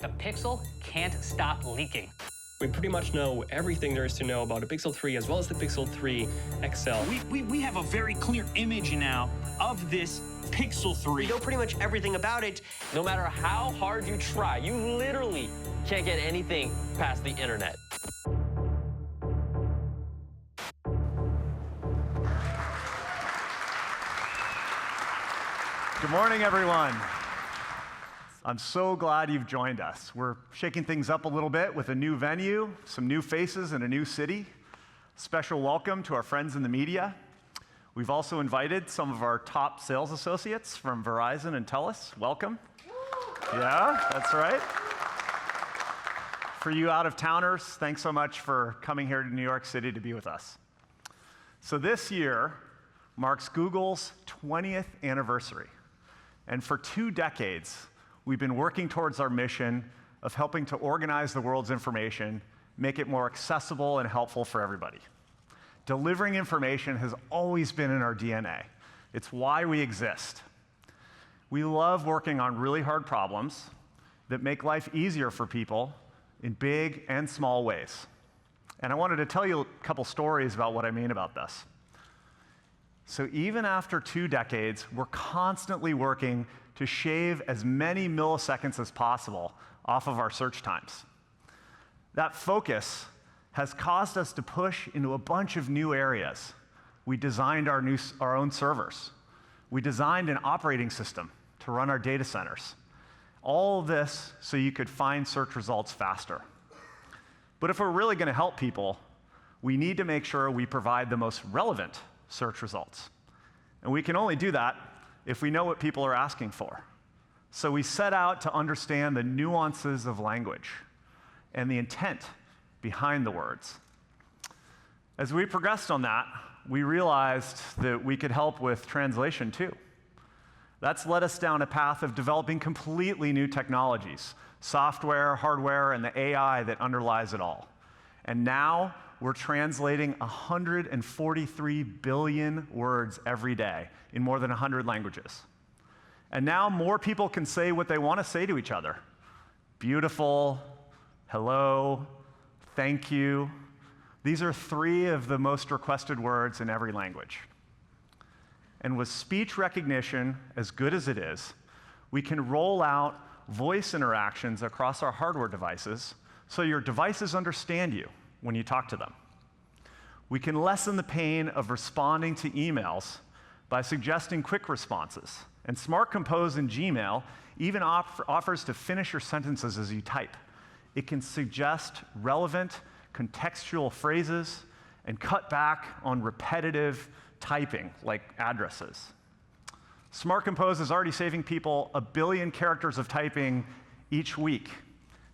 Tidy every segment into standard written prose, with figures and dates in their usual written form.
The Pixel can't stop leaking. We pretty much know everything there is to know about the Pixel 3 as well as the Pixel 3 XL. We have a very clear image now of this Pixel 3. We know pretty much everything about it. No matter how hard you try, you literally can't get anything past the internet. Good morning, everyone. I'm so glad you've joined us. We're shaking things up a little bit with a new venue, some new faces, and a new city. Special welcome to our friends in the media. We've also invited some of our top sales associates from Verizon and TELUS. Welcome. Yeah, that's right. For you out-of-towners, thanks so much for coming here to New York City to be with us. So this year marks Google's 20th anniversary. And for 2 decades, we've been working towards our mission of helping to organize the world's information, make it more accessible and helpful for everybody. Delivering information has always been in our DNA. It's why we exist. We love working on really hard problems that make life easier for people in big and small ways. And I wanted to tell you a couple stories about what I mean about this. So even after 2 decades, we're constantly working to shave as many milliseconds as possible off of our search times. That focus has caused us to push into a bunch of new areas. We designed our own servers. We designed an operating system to run our data centers. All of this so you could find search results faster. But if we're really going to help people, we need to make sure we provide the most relevant search results. And we can only do that if we know what people are asking for. So we set out to understand the nuances of language and the intent behind the words. As we progressed on that, we realized that we could help with translation too. That's led us down a path of developing completely new technologies, software, hardware, and the AI that underlies it all. And now we're translating 143 billion words every day in more than 100 languages. And now more people can say what they want to say to each other. Beautiful, hello, thank you. These are 3 of the most requested words in every language. And with speech recognition as good as it is, we can roll out voice interactions across our hardware devices so your devices understand you when you talk to them. We can lessen the pain of responding to emails by suggesting quick responses. And Smart Compose in Gmail even offers to finish your sentences as you type. It can suggest relevant, contextual phrases and cut back on repetitive typing, like addresses. Smart Compose is already saving people 1 billion characters of typing each week,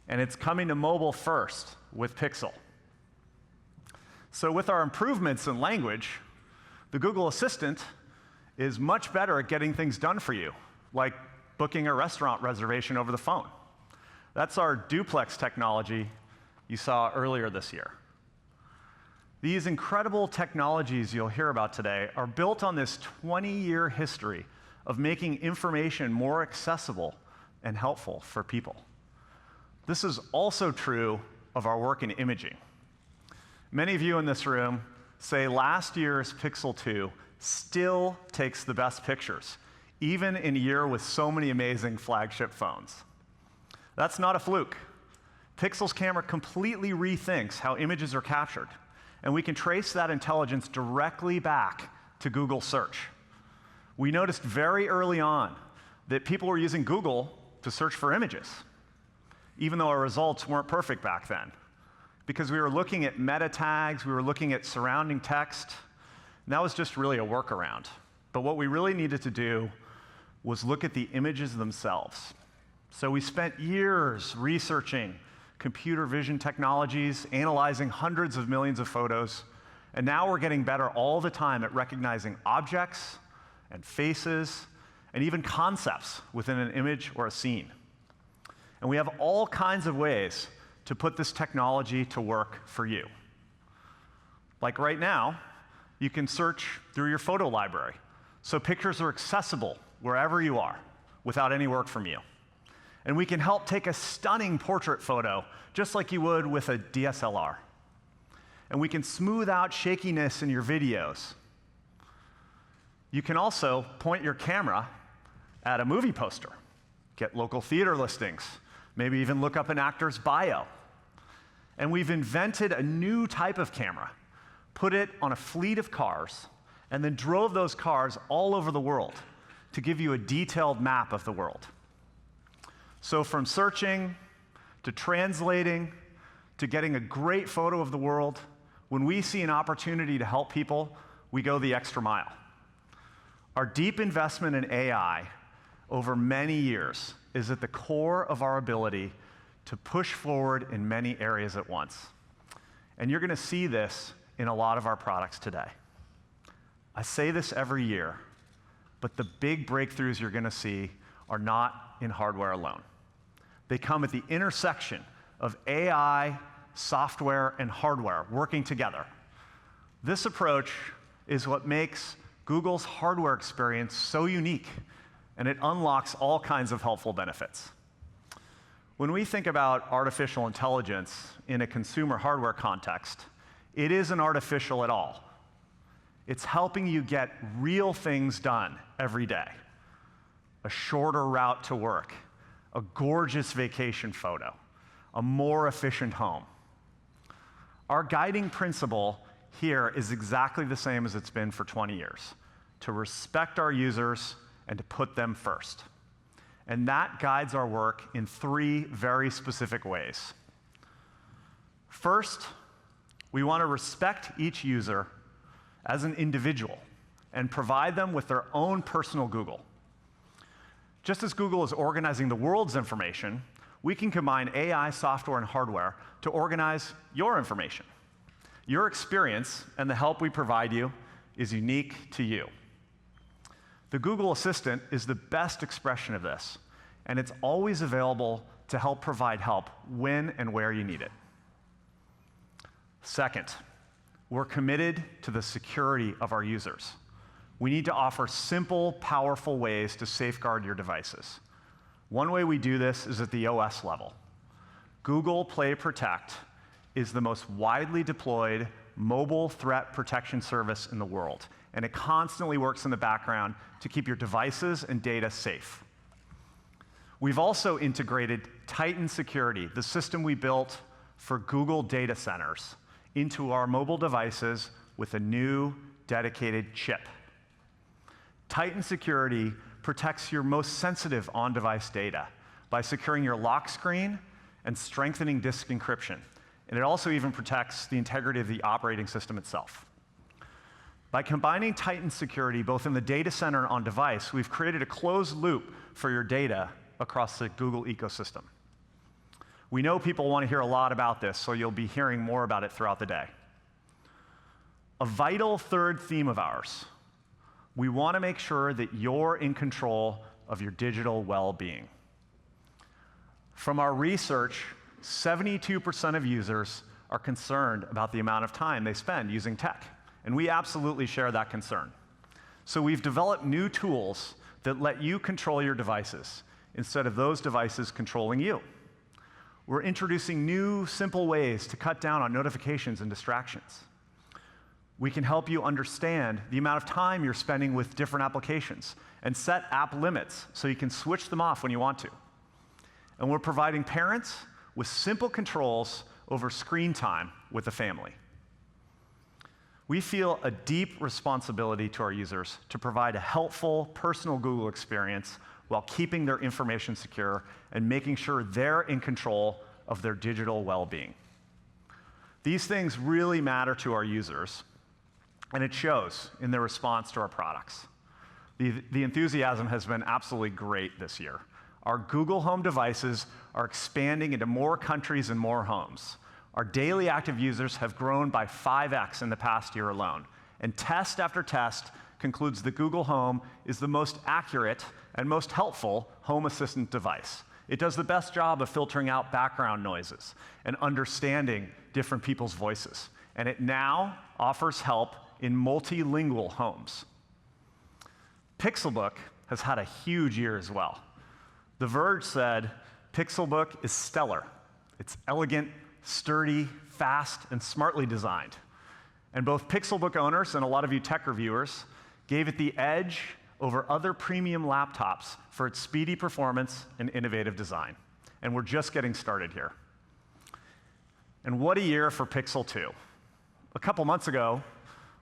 and it's coming to mobile first with Pixel. So with our improvements in language, the Google Assistant is much better at getting things done for you, like booking a restaurant reservation over the phone. That's our duplex technology you saw earlier this year. These incredible technologies you'll hear about today are built on this 20-year history of making information more accessible and helpful for people. This is also true of our work in imaging. Many of you in this room say last year's Pixel 2 still takes the best pictures, even in a year with so many amazing flagship phones. That's not a fluke. Pixel's camera completely rethinks how images are captured, and we can trace that intelligence directly back to Google search. We noticed very early on that people were using Google to search for images, even though our results weren't perfect back then. Because we were looking at meta tags, we were looking at surrounding text, and that was just really a workaround. But what we really needed to do was look at the images themselves. So we spent years researching computer vision technologies, analyzing hundreds of millions of photos, and now we're getting better all the time at recognizing objects and faces and even concepts within an image or a scene. And we have all kinds of ways to put this technology to work for you. Like right now, you can search through your photo library, so pictures are accessible wherever you are without any work from you. And we can help take a stunning portrait photo, just like you would with a DSLR. And we can smooth out shakiness in your videos. You can also point your camera at a movie poster, get local theater listings, maybe even look up an actor's bio. And we've invented a new type of camera, put it on a fleet of cars, and then drove those cars all over the world to give you a detailed map of the world. So from searching, to translating, to getting a great photo of the world, when we see an opportunity to help people, we go the extra mile. Our deep investment in AI over many years is at the core of our ability to push forward in many areas at once. And you're going to see this in a lot of our products today. I say this every year, but the big breakthroughs you're going to see are not in hardware alone. They come at the intersection of AI, software, and hardware working together. This approach is what makes Google's hardware experience so unique, and it unlocks all kinds of helpful benefits. When we think about artificial intelligence in a consumer hardware context, it isn't artificial at all. It's helping you get real things done every day. A shorter route to work, a gorgeous vacation photo, a more efficient home. Our guiding principle here is exactly the same as it's been for 20 years, to respect our users and to put them first. And that guides our work in 3 very specific ways. First, we want to respect each user as an individual and provide them with their own personal Google. Just as Google is organizing the world's information, we can combine AI, software, and hardware to organize your information. Your experience and the help we provide you is unique to you. The Google Assistant is the best expression of this, and it's always available to help provide help when and where you need it. Second, we're committed to the security of our users. We need to offer simple, powerful ways to safeguard your devices. One way we do this is at the OS level. Google Play Protect is the most widely deployed mobile threat protection service in the world, and it constantly works in the background to keep your devices and data safe. We've also integrated Titan Security, the system we built for Google data centers, into our mobile devices with a new dedicated chip. Titan Security protects your most sensitive on-device data by securing your lock screen and strengthening disk encryption. And it also even protects the integrity of the operating system itself. By combining Titan Security both in the data center and on device, we've created a closed loop for your data across the Google ecosystem. We know people want to hear a lot about this, so you'll be hearing more about it throughout the day. A vital third theme of ours: we want to make sure that you're in control of your digital well-being. From our research, 72% of users are concerned about the amount of time they spend using tech, and we absolutely share that concern. So we've developed new tools that let you control your devices instead of those devices controlling you. We're introducing new, simple ways to cut down on notifications and distractions. We can help you understand the amount of time you're spending with different applications and set app limits so you can switch them off when you want to. And we're providing parents with simple controls over screen time with the family. We feel a deep responsibility to our users to provide a helpful, personal Google experience while keeping their information secure and making sure they're in control of their digital well-being. These things really matter to our users, and it shows in their response to our products. The enthusiasm has been absolutely great this year. Our Google Home devices are expanding into more countries and more homes. Our daily active users have grown by 5x in the past year alone. And test after test concludes that Google Home is the most accurate and most helpful home assistant device. It does the best job of filtering out background noises and understanding different people's voices. And it now offers help in multilingual homes. Pixelbook has had a huge year as well. The Verge said Pixelbook is stellar. It's elegant, sturdy, fast, and smartly designed. And both Pixelbook owners and a lot of you tech reviewers gave it the edge over other premium laptops for its speedy performance and innovative design. And we're just getting started here. And what a year for Pixel 2. A couple months ago,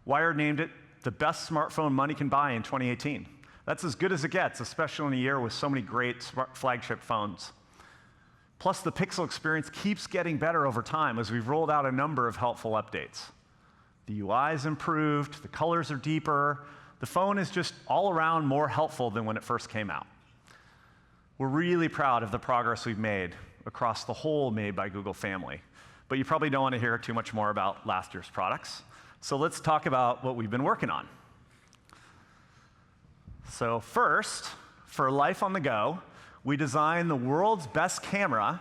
Wired named it the best smartphone money can buy in 2018. That's as good as it gets, especially in a year with so many great flagship phones. Plus, the Pixel experience keeps getting better over time as we've rolled out a number of helpful updates. The UI is improved, the colors are deeper, the phone is just all around more helpful than when it first came out. We're really proud of the progress we've made across the whole Made by Google family, but you probably don't want to hear too much more about last year's products. So let's talk about what we've been working on. So first, for Life on the Go, we designed the world's best camera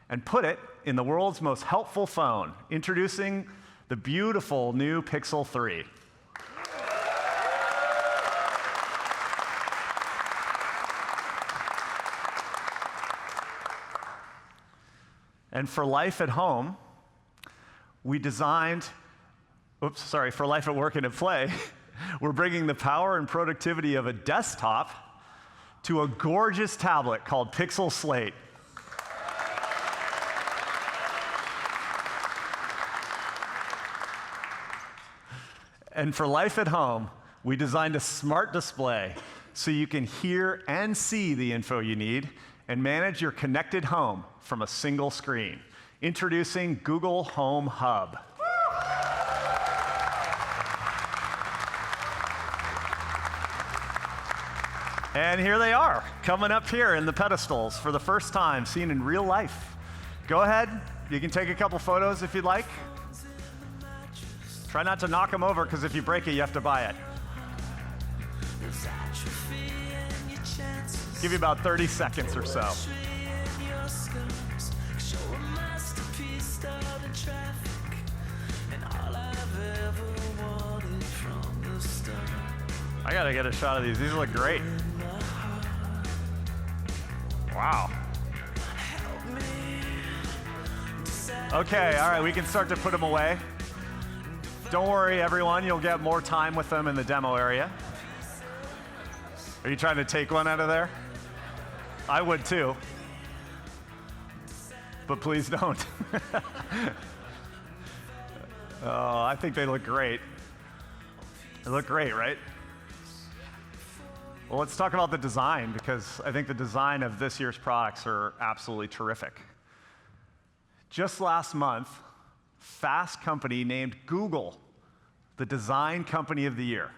and put it in the world's most helpful phone, introducing the beautiful new Pixel 3. And for life at home, we designed, for life at work and at play, we're bringing the power and productivity of a desktop to a gorgeous tablet called Pixel Slate. And for life at home, we designed a smart display so you can hear and see the info you need and manage your connected home from a single screen. Introducing Google Home Hub. And here they are, coming up here in the pedestals for the first time, seen in real life. Go ahead, you can take a couple photos if you'd like. Try not to knock them over, because if you break it, you have to buy it. Give you about 30 seconds or so. I gotta get a shot of these. These look great. Wow. Okay, all right, we can start to put them away. Don't worry, everyone, you'll get more time with them in the demo area. Are you trying to take one out of there? I would too. But please don't. Oh, I think they look great. They look great, right? Well, let's talk about the design, because I think the design of this year's products are absolutely terrific. Just last month, Fast Company named Google the Design Company of the Year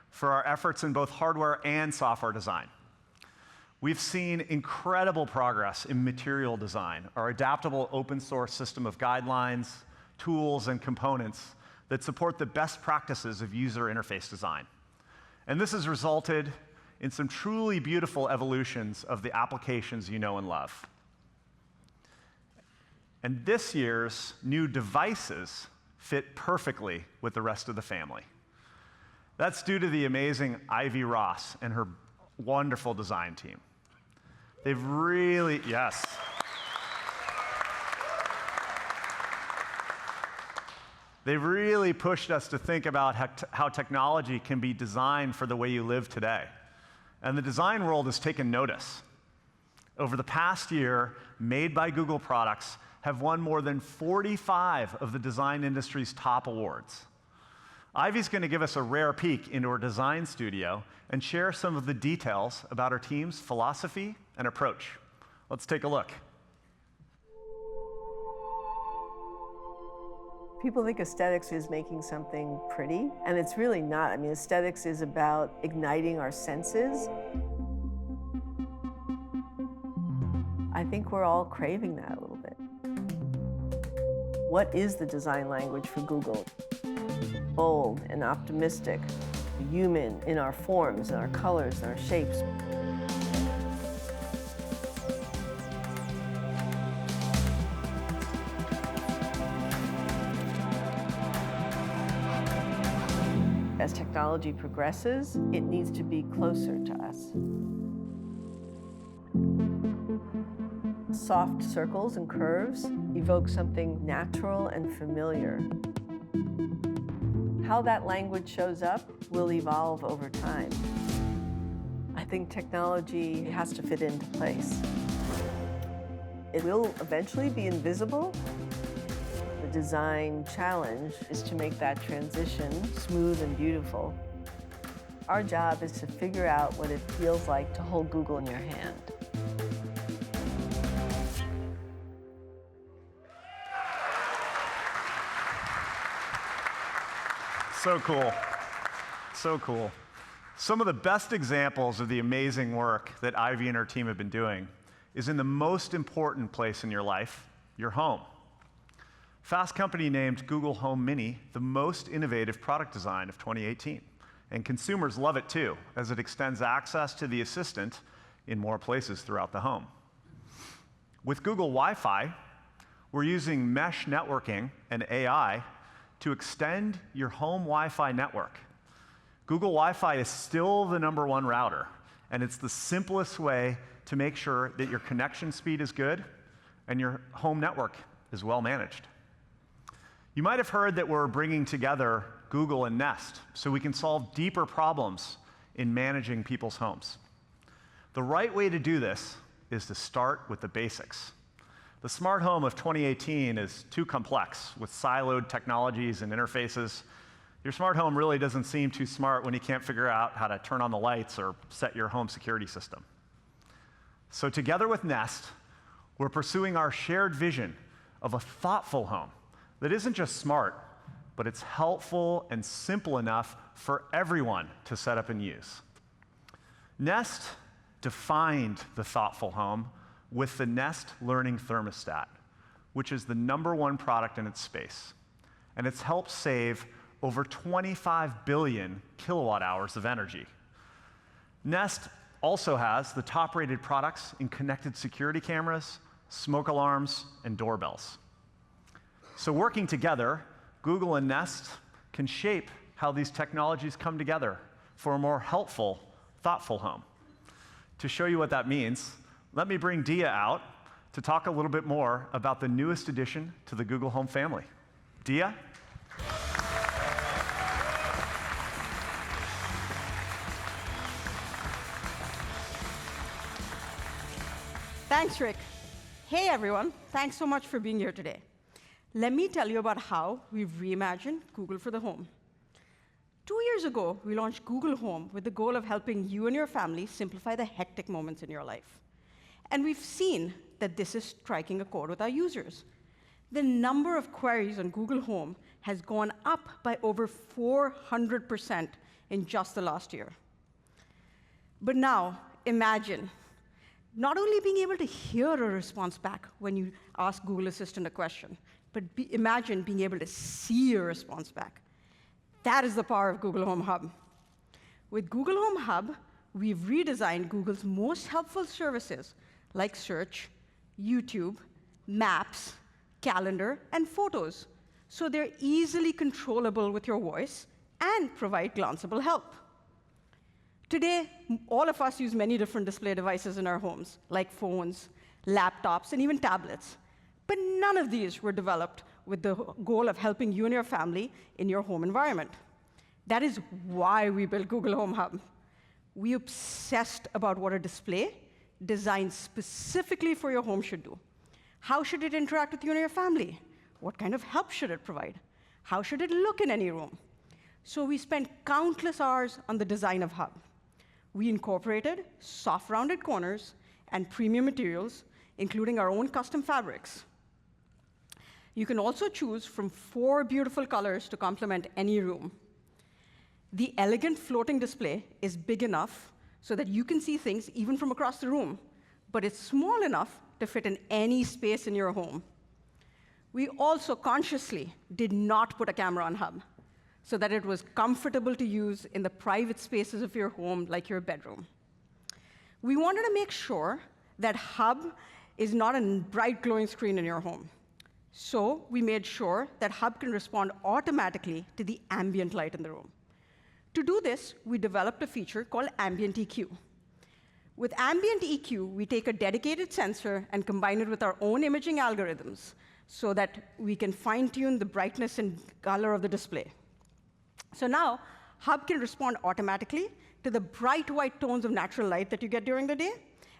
for our efforts in both hardware and software design. We've seen incredible progress in material design, our adaptable open source system of guidelines, tools, and components that support the best practices of user interface design. And this has resulted in some truly beautiful evolutions of the applications you know and love. And this year's new devices fit perfectly with the rest of the family. That's due to the amazing Ivy Ross and her wonderful design team. They've really, yes. They've really pushed us to think about how technology can be designed for the way you live today. And the design world has taken notice. Over the past year, Made by Google products have won more than 45 of the design industry's top awards. Ivy's going to give us a rare peek into our design studio and share some of the details about our team's philosophy and approach. Let's take a look. People think aesthetics is making something pretty, and it's really not. I mean, aesthetics is about igniting our senses. I think we're all craving that a little bit. What is the design language for Google? Bold and optimistic, human in our forms, and our colors, and our shapes. As technology progresses, it needs to be closer to us. Soft circles and curves evoke something natural and familiar. How that language shows up will evolve over time. I think technology has to fit into place. It will eventually be invisible. The design challenge is to make that transition smooth and beautiful. Our job is to figure out what it feels like to hold Google in your hand. So cool. So cool. Some of the best examples of the amazing work that Ivy and her team have been doing is in the most important place in your life, your home. Fast Company named Google Home Mini the most innovative product design of 2018. And consumers love it too, as it extends access to the Assistant in more places throughout the home. With Google Wi-Fi, we're using mesh networking and AI to extend your home Wi-Fi network. Google Wi-Fi is still the #1 router, and it's the simplest way to make sure that your connection speed is good and your home network is well managed. You might have heard that we're bringing together Google and Nest so we can solve deeper problems in managing people's homes. The right way to do this is to start with the basics. The smart home of 2018 is too complex with siloed technologies and interfaces. Your smart home really doesn't seem too smart when you can't figure out how to turn on the lights or set your home security system. So together with Nest, we're pursuing our shared vision of a thoughtful home that isn't just smart, but it's helpful and simple enough for everyone to set up and use. Nest defined the thoughtful home with the Nest Learning Thermostat, which is the #1 product in its space. And it's helped save over 25 billion kilowatt hours of energy. Nest also has the top-rated products in connected security cameras, smoke alarms, and doorbells. So working together, Google and Nest can shape how these technologies come together for a more helpful, thoughtful home. To show you what that means, let me bring Dia out to talk a little bit more about the newest addition to the Google Home family. Dia? Thanks, Rick. Hey, everyone. Thanks so much for being here today. Let me tell you about how we've reimagined Google for the home. 2 years ago, we launched Google Home with the goal of helping you and your family simplify the hectic moments in your life. And we've seen that this is striking a chord with our users. The number of queries on Google Home has gone up by over 400% in just the last year. But now, imagine not only being able to hear a response back when you ask Google Assistant a question, but imagine being able to see a response back. That is the power of Google Home Hub. With Google Home Hub, we've redesigned Google's most helpful services like Search, YouTube, Maps, Calendar, and Photos, so they're easily controllable with your voice and provide glanceable help. Today, all of us use many different display devices in our homes, like phones, laptops, and even tablets. But none of these were developed with the goal of helping you and your family in your home environment. That is why we built Google Home Hub. We obsessed about what a display designed specifically for your home should do. How should it interact with you and your family? What kind of help should it provide? How should it look in any room? So we spent countless hours on the design of Hub. We incorporated soft rounded corners and premium materials, including our own custom fabrics. You can also choose from 4 beautiful colors to complement any room. The elegant floating display is big enough so that you can see things even from across the room, but it's small enough to fit in any space in your home. We also consciously did not put a camera on Hub so that it was comfortable to use in the private spaces of your home, like your bedroom. We wanted to make sure that Hub is not a bright glowing screen in your home. So we made sure that Hub can respond automatically to the ambient light in the room. To do this, we developed a feature called Ambient EQ. With ambient EQ, we take a dedicated sensor and combine it with our own imaging algorithms so that we can fine-tune the brightness and color of the display. So now, Hub can respond automatically to the bright white tones of natural light that you get during the day,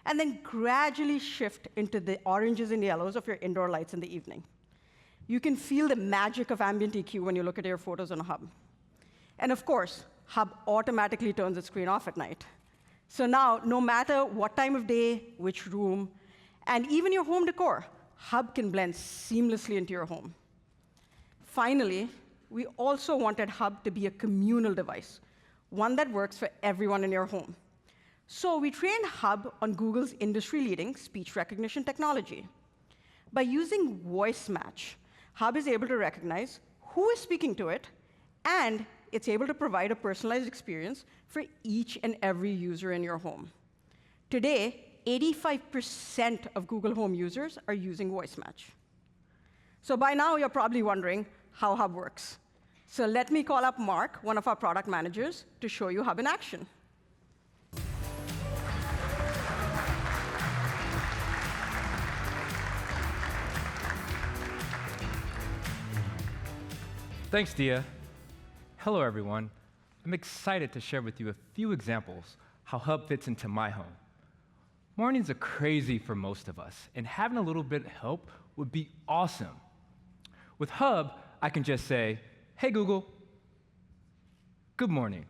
and then gradually shift into the oranges and yellows of your indoor lights in the evening. You can feel the magic of ambient EQ when you look at your photos on Hub. And of course, Hub automatically turns its screen off at night. So now, no matter what time of day, which room, and even your home decor, Hub can blend seamlessly into your home. Finally, we also wanted Hub to be a communal device, one that works for everyone in your home. So we trained Hub on Google's industry-leading speech recognition technology. By using voice match, Hub is able to recognize who is speaking to it, and it's able to provide a personalized experience for each and every user in your home. Today, 85% of Google Home users are using voice match. So by now, you're probably wondering how Hub works. So let me call up Mark, one of our product managers, to show you Hub in action. Thanks, Dia. Hello, everyone. I'm excited to share with you a few examples how Hub fits into my home. Mornings are crazy for most of us, and having a little bit of help would be awesome. With Hub, I can just say, "Hey, Google, good morning."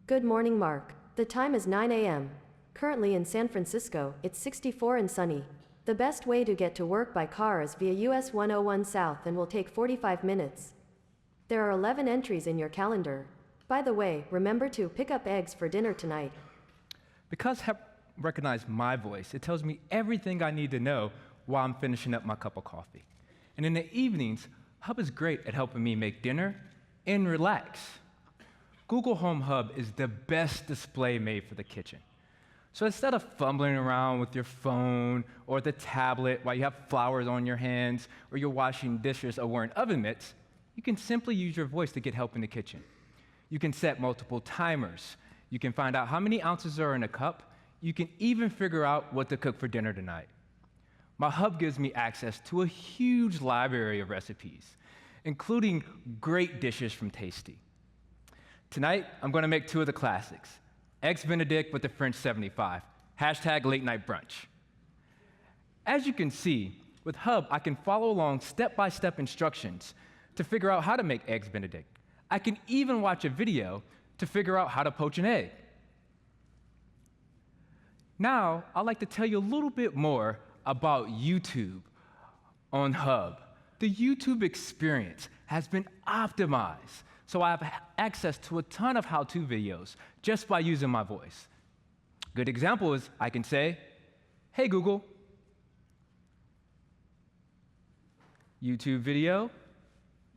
Good morning, Mark. The time is 9 a.m. Currently in San Francisco, it's 64 and sunny. The best way to get to work by car is via US 101 South and will take 45 minutes. There are 11 entries in your calendar. By the way, remember to pick up eggs for dinner tonight. Because Hub recognized my voice, it tells me everything I need to know while I'm finishing up my cup of coffee. And in the evenings, Hub is great at helping me make dinner and relax. Google Home Hub is the best display made for the kitchen. So instead of fumbling around with your phone or the tablet while you have flowers on your hands or you're washing dishes or wearing oven mitts, you can simply use your voice to get help in the kitchen. You can set multiple timers. You can find out how many ounces are in a cup. You can even figure out what to cook for dinner tonight. My Hub gives me access to a huge library of recipes, including great dishes from Tasty. Tonight, I'm going to make two of the classics. Eggs Benedict with the French 75, # late night brunch. As you can see, with Hub, I can follow along step-by-step instructions to figure out how to make Eggs Benedict. I can even watch a video to figure out how to poach an egg. Now, I'd like to tell you a little bit more about YouTube on Hub. The YouTube experience has been optimized, so I have access to a ton of how-to videos just by using my voice. Good example is I can say, "Hey, Google, YouTube video,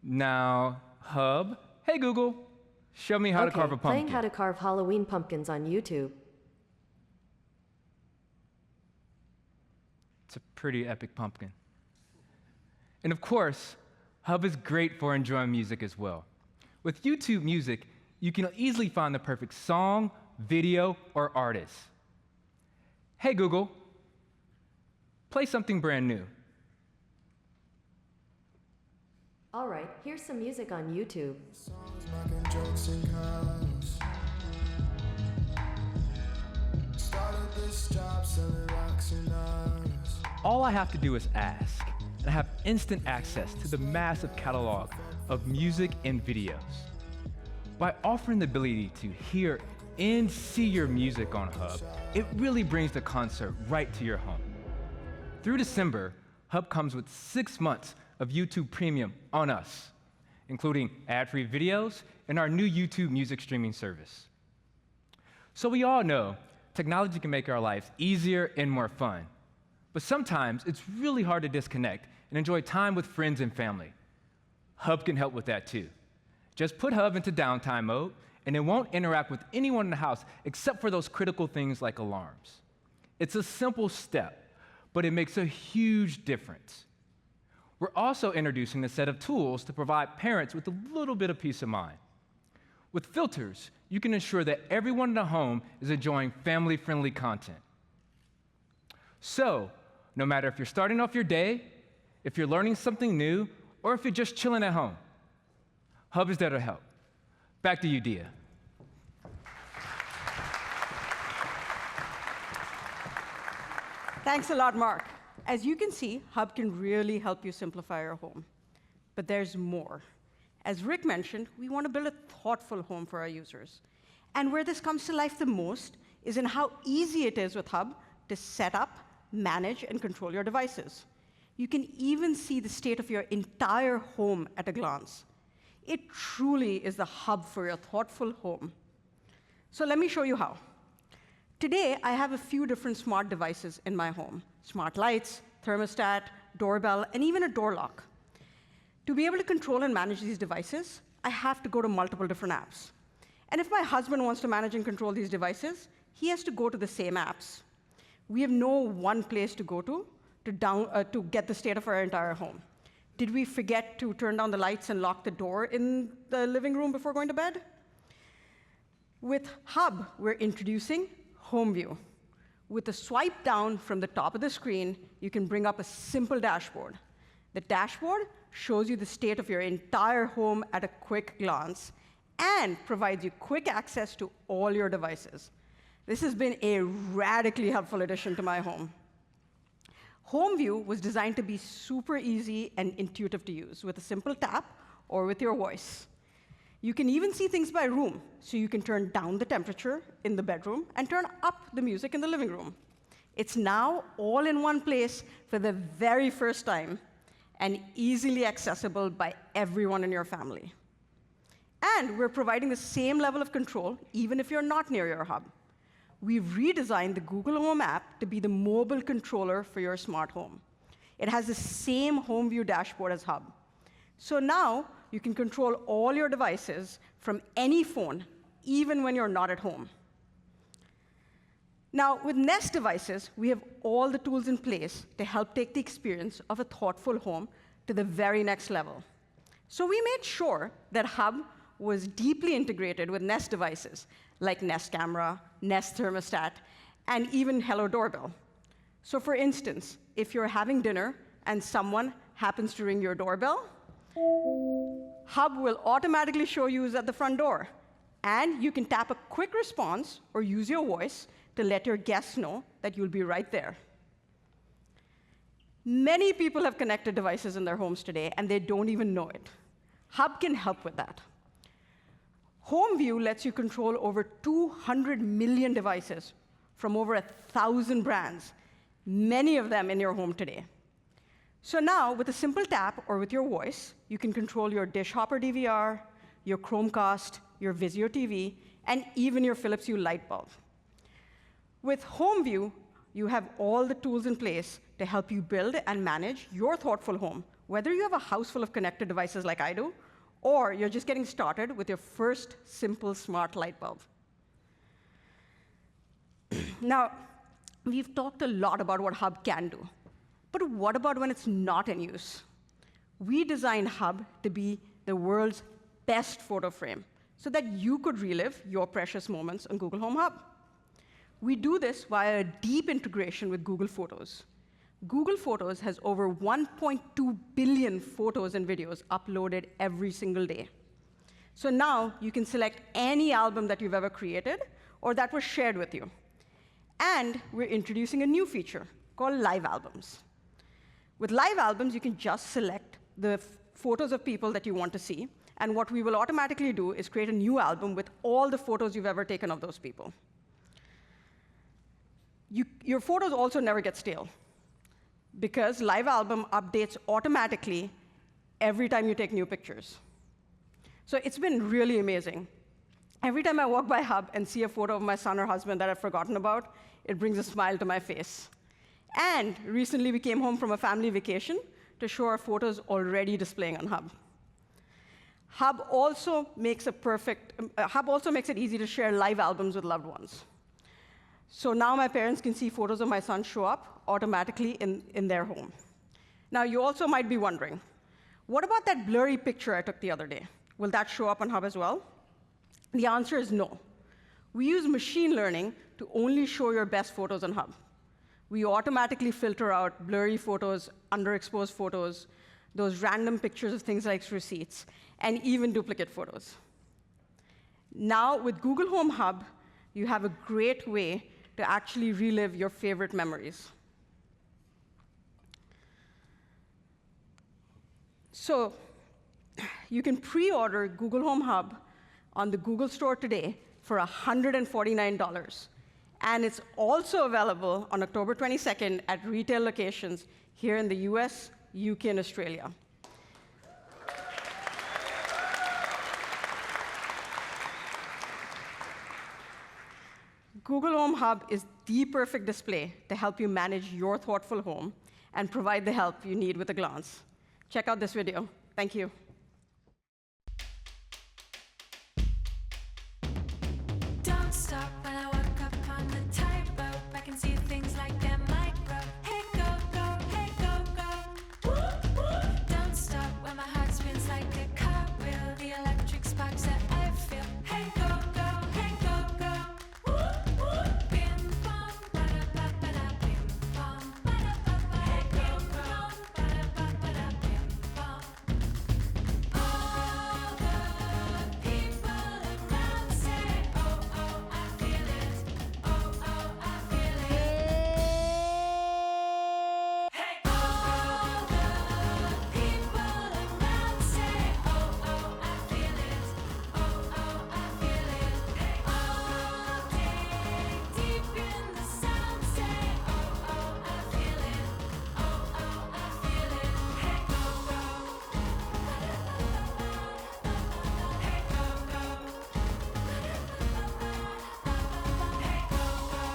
now Hub, hey, Google, show me how to carve a pumpkin." Playing how to carve Halloween pumpkins on YouTube. It's a pretty epic pumpkin. And of course, Hub is great for enjoying music as well. With YouTube Music, you can easily find the perfect song, video, or artist. Hey, Google, play something brand new. All right, here's some music on YouTube. All I have to do is ask, and I have instant access to the massive catalog of music and videos. By offering the ability to hear and see your music on Hub, it really brings the concert right to your home. Through December, Hub comes with 6 months of YouTube Premium on us, including ad-free videos and our new YouTube music streaming service. So we all know technology can make our lives easier and more fun, but sometimes it's really hard to disconnect and enjoy time with friends and family. Hub can help with that too. Just put Hub into downtime mode, and it won't interact with anyone in the house except for those critical things like alarms. It's a simple step, but it makes a huge difference. We're also introducing a set of tools to provide parents with a little bit of peace of mind. With filters, you can ensure that everyone in the home is enjoying family-friendly content. So, no matter if you're starting off your day, if you're learning something new, or if you're just chilling at home, Hub is there to help. Back to you, Dia. Thanks a lot, Mark. As you can see, Hub can really help you simplify your home. But there's more. As Rick mentioned, we want to build a thoughtful home for our users. And where this comes to life the most is in how easy it is with Hub to set up, manage, and control your devices. You can even see the state of your entire home at a glance. It truly is the hub for your thoughtful home. So let me show you how. Today, I have a few different smart devices in my home: smart lights, thermostat, doorbell, and even a door lock. To be able to control and manage these devices, I have to go to multiple different apps. And if my husband wants to manage and control these devices, he has to go to the same apps. We have no one place to go to get the state of our entire home. Did we forget to turn down the lights and lock the door in the living room before going to bed? With Hub, we're introducing Home View. With a swipe down from the top of the screen, you can bring up a simple dashboard. The dashboard shows you the state of your entire home at a quick glance and provides you quick access to all your devices. This has been a radically helpful addition to my home. Home View was designed to be super easy and intuitive to use with a simple tap or with your voice. You can even see things by room, so you can turn down the temperature in the bedroom and turn up the music in the living room. It's now all in one place for the very first time and easily accessible by everyone in your family. And we're providing the same level of control even if you're not near your hub. We've redesigned the Google Home app to be the mobile controller for your smart home. It has the same Home View dashboard as Hub. So now you can control all your devices from any phone, even when you're not at home. Now, with Nest devices, we have all the tools in place to help take the experience of a thoughtful home to the very next level. So we made sure that Hub was deeply integrated with Nest devices, like Nest Camera, Nest Thermostat, and even Hello Doorbell. So for instance, if you're having dinner and someone happens to ring your doorbell, Hub will automatically show you who's at the front door. And you can tap a quick response or use your voice to let your guests know that you'll be right there. Many people have connected devices in their homes today, and they don't even know it. Hub can help with that. Home View lets you control over 200 million devices from over 1,000 brands, many of them in your home today. So now, with a simple tap or with your voice, you can control your Dish Hopper DVR, your Chromecast, your Vizio TV, and even your Philips Hue light bulb. With Home View, you have all the tools in place to help you build and manage your thoughtful home, whether you have a house full of connected devices like I do, or you're just getting started with your first simple smart light bulb. Now, we've talked a lot about what Hub can do, but what about when it's not in use? We designed Hub to be the world's best photo frame so that you could relive your precious moments on Google Home Hub. We do this via a deep integration with Google Photos. Google Photos has over 1.2 billion photos and videos uploaded every single day. So now you can select any album that you've ever created or that was shared with you. And we're introducing a new feature called Live Albums. With Live Albums, you can just select the photos of people that you want to see, and what we will automatically do is create a new album with all the photos you've ever taken of those people. Your photos also never get stale, because Live Album updates automatically every time you take new pictures. So it's been really amazing. Every time I walk by Hub and see a photo of my son or husband that I've forgotten about, it brings a smile to my face. And recently, we came home from a family vacation to show our photos already displaying on Hub. Hub also makes it easy to share live albums with loved ones. So now my parents can see photos of my son show up automatically in their home. Now, you also might be wondering, what about that blurry picture I took the other day? Will that show up on Hub as well? The answer is no. We use machine learning to only show your best photos on Hub. We automatically filter out blurry photos, underexposed photos, those random pictures of things like receipts, and even duplicate photos. Now, with Google Home Hub, you have a great way to actually relive your favorite memories. So you can pre-order Google Home Hub on the Google Store today for $149. And it's also available on October 22nd at retail locations here in the US, UK, and Australia. Google Home Hub is the perfect display to help you manage your thoughtful home and provide the help you need with a glance. Check out this video. Thank you. Don't stop when I walk up on the tightrope. I can see things like they're micro. Hey, go, go, hey, go, go. Woo, woo. Don't stop when my heart spins like a cartwheel. The electric sparks that I feel. Hey, go, go, hey, go, go. Woo, woo. Bim, bom, ba-da-ba-ba-da, bim, bom, ba-da-ba-ba. Hey, go, go, ba-da-ba-ba-da, bim, bom. All the people around say, oh, oh, I feel it. Oh, oh, I feel it. Hey, all the people around say, oh, oh, I feel it. Oh, oh, I feel it. Hey, all day deep in the sound say, oh, oh, I feel it. Oh, oh, I feel it. Hey, go, go. Hey, go, go. Hey, go, go.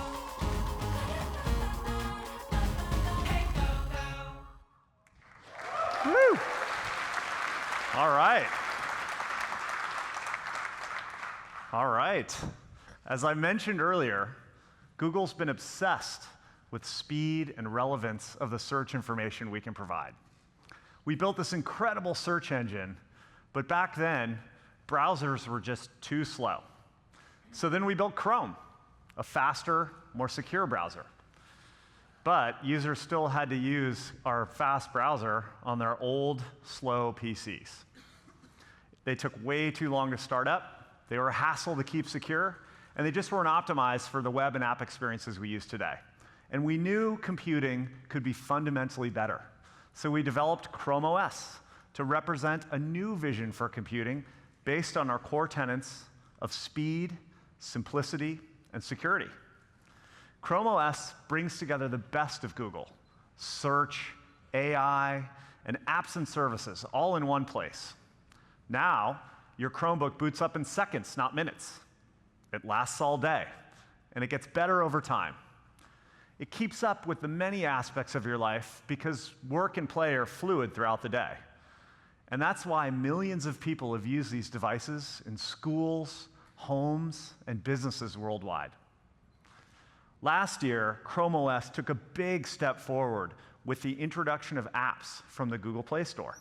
Hey, go, go. Woo! All right. All right. As I mentioned earlier, Google's been obsessed with speed and relevance of the search information we can provide. We built this incredible search engine, but back then, browsers were just too slow. So then we built Chrome, a faster, more secure browser. But users still had to use our fast browser on their old, slow PCs. They took way too long to start up, they were a hassle to keep secure, and they just weren't optimized for the web and app experiences we use today. And we knew computing could be fundamentally better. So we developed Chrome OS to represent a new vision for computing based on our core tenets of speed, simplicity, and security. Chrome OS brings together the best of Google: search, AI, and apps and services, all in one place. Now, your Chromebook boots up in seconds, not minutes. It lasts all day, and it gets better over time. It keeps up with the many aspects of your life because work and play are fluid throughout the day. And that's why millions of people have used these devices in schools, homes, and businesses worldwide. Last year, Chrome OS took a big step forward with the introduction of apps from the Google Play Store,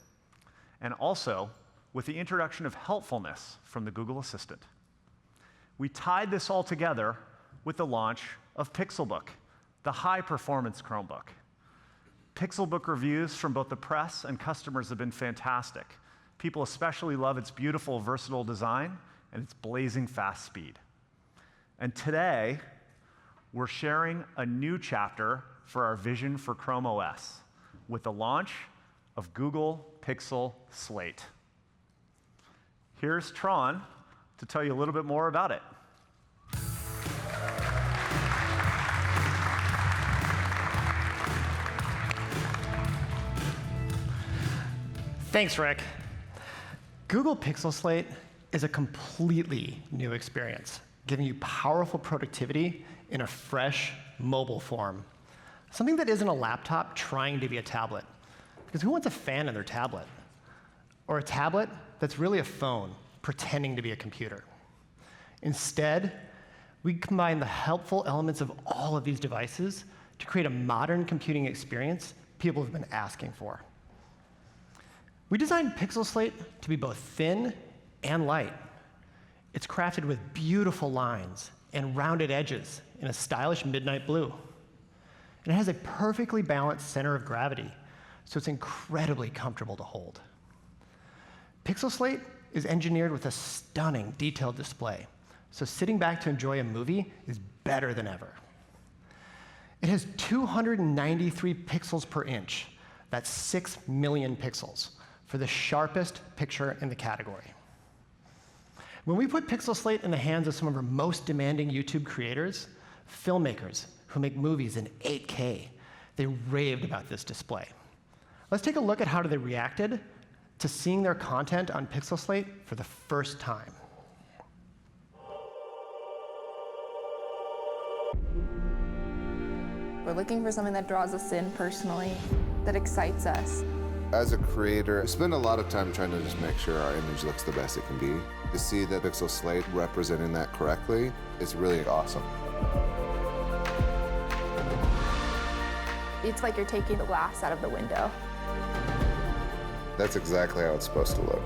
and also with the introduction of helpfulness from the Google Assistant. We tied this all together with the launch of Pixelbook, the high-performance Chromebook. Pixelbook reviews from both the press and customers have been fantastic. People especially love its beautiful, versatile design and its blazing fast speed. And today, we're sharing a new chapter for our vision for Chrome OS with the launch of Google Pixel Slate. Here's Tron to tell you a little bit more about it. Thanks, Rick. Google Pixel Slate is a completely new experience, giving you powerful productivity in a fresh, mobile form. Something that isn't a laptop trying to be a tablet. Because who wants a fan in their tablet? Or a tablet that's really a phone pretending to be a computer. Instead, we combine the helpful elements of all of these devices to create a modern computing experience people have been asking for. We designed Pixel Slate to be both thin and light. It's crafted with beautiful lines and rounded edges in a stylish midnight blue. And it has a perfectly balanced center of gravity, so it's incredibly comfortable to hold. Pixel Slate is engineered with a stunning detailed display, so sitting back to enjoy a movie is better than ever. It has 293 pixels per inch. That's 6 million pixels for the sharpest picture in the category. When we put Pixel Slate in the hands of some of our most demanding YouTube creators, filmmakers who make movies in 8K, they raved about this display. Let's take a look at how they reacted to seeing their content on Pixel Slate for the first time. We're looking for something that draws us in personally, that excites us. As a creator, I spend a lot of time trying to just make sure our image looks the best it can be. To see the Pixel Slate representing that correctly is really awesome. It's like you're taking the glass out of the window. That's exactly how it's supposed to look.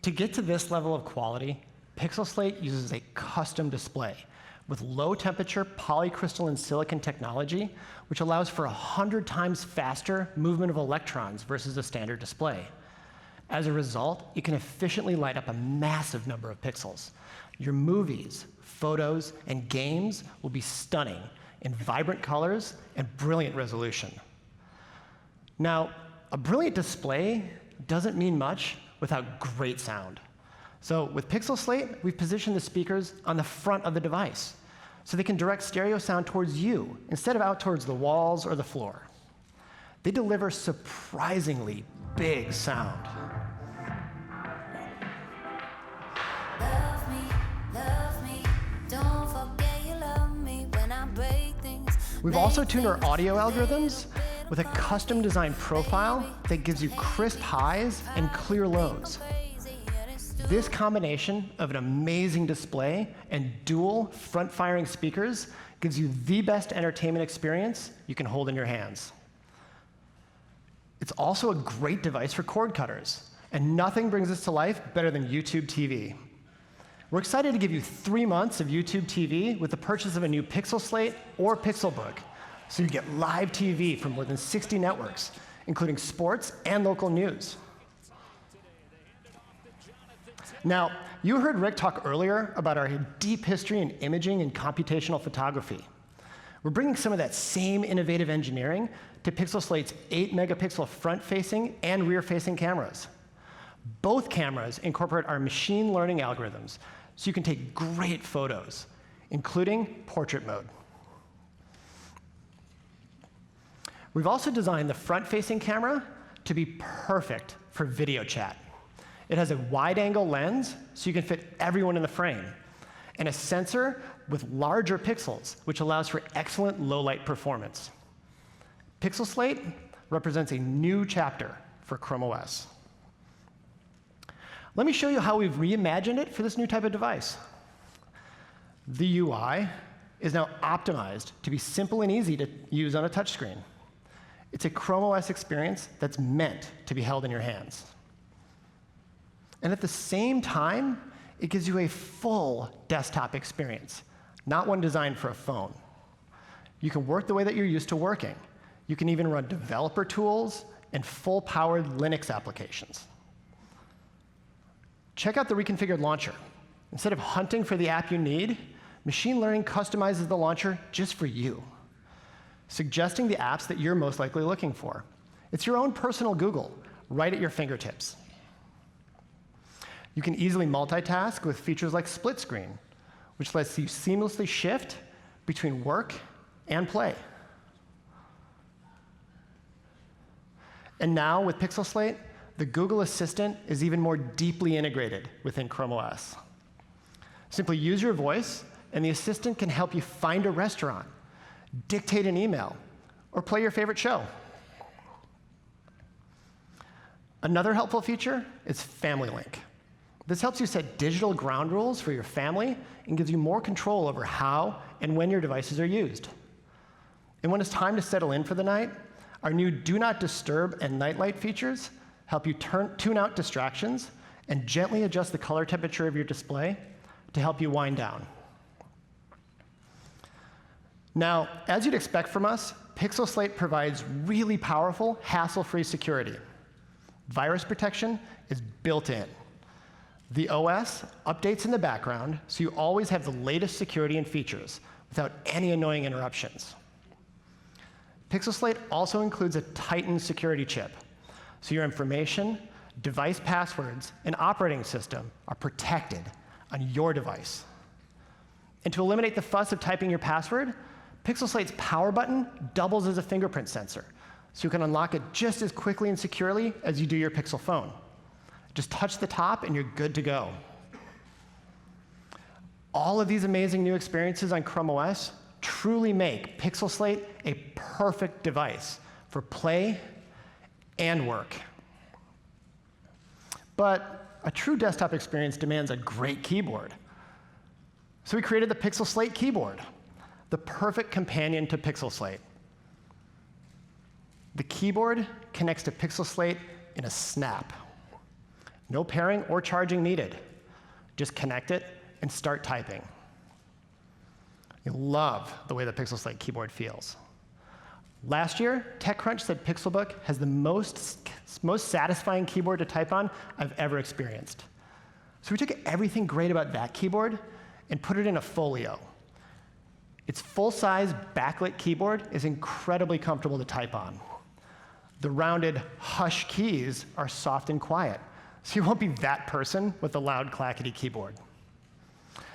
To get to this level of quality, Pixel Slate uses a custom display with low-temperature polycrystalline silicon technology, which allows for 100 times faster movement of electrons versus a standard display. As a result, it can efficiently light up a massive number of pixels. Your movies, photos, and games will be stunning in vibrant colors and brilliant resolution. Now, a brilliant display doesn't mean much without great sound. So with Pixel Slate, we've positioned the speakers on the front of the device, so they can direct stereo sound towards you instead of out towards the walls or the floor. They deliver surprisingly big sound. We've also tuned our audio algorithms with a custom designed profile that gives you crisp highs and clear lows. This combination of an amazing display and dual front-firing speakers gives you the best entertainment experience you can hold in your hands. It's also a great device for cord cutters, and nothing brings this to life better than YouTube TV. We're excited to give you 3 months of YouTube TV with the purchase of a new Pixel Slate or Pixelbook, so you get live TV from more than 60 networks, including sports and local news. Now, you heard Rick talk earlier about our deep history in imaging and computational photography. We're bringing some of that same innovative engineering to Pixel Slate's 8-megapixel front-facing and rear-facing cameras. Both cameras incorporate our machine learning algorithms, so you can take great photos, including portrait mode. We've also designed the front-facing camera to be perfect for video chat. It has a wide-angle lens, so you can fit everyone in the frame, and a sensor with larger pixels, which allows for excellent low-light performance. Pixel Slate represents a new chapter for Chrome OS. Let me show you how we've reimagined it for this new type of device. The UI is now optimized to be simple and easy to use on a touchscreen. It's a Chrome OS experience that's meant to be held in your hands. And at the same time, it gives you a full desktop experience, not one designed for a phone. You can work the way that you're used to working. You can even run developer tools and full-powered Linux applications. Check out the reconfigured launcher. Instead of hunting for the app you need, machine learning customizes the launcher just for you, suggesting the apps that you're most likely looking for. It's your own personal Google, right at your fingertips. You can easily multitask with features like split screen, which lets you seamlessly shift between work and play. And now, with Pixel Slate, the Google Assistant is even more deeply integrated within Chrome OS. Simply use your voice, and the Assistant can help you find a restaurant, dictate an email, or play your favorite show. Another helpful feature is Family Link. This helps you set digital ground rules for your family and gives you more control over how and when your devices are used. And when it's time to settle in for the night, Our new Do Not Disturb and Night Light features help you tune out distractions and gently adjust the color temperature of your display to help you wind down. Now, as you'd expect from us, Pixel Slate provides really powerful, hassle-free security. Virus protection is built in. The OS updates in the background, so you always have the latest security and features without any annoying interruptions. Pixel Slate also includes a Titan security chip, so your information, device passwords, and operating system are protected on your device. And to eliminate the fuss of typing your password, Pixel Slate's power button doubles as a fingerprint sensor, so you can unlock it just as quickly and securely as you do your Pixel phone. Just touch the top and you're good to go. All of these amazing new experiences on Chrome OS truly make Pixel Slate a perfect device for play and work. But a true desktop experience demands a great keyboard. So we created the Pixel Slate keyboard, the perfect companion to Pixel Slate. The keyboard connects to Pixel Slate in a snap. No pairing or charging needed. Just connect it and start typing. You'll love the way the Pixel Slate keyboard feels. Last year, TechCrunch said Pixelbook has the most satisfying keyboard to type on I've ever experienced. So we took everything great about that keyboard and put it in a folio. Its full-size backlit keyboard is incredibly comfortable to type on. The rounded hush keys are soft and quiet, so you won't be that person with the loud clackety keyboard.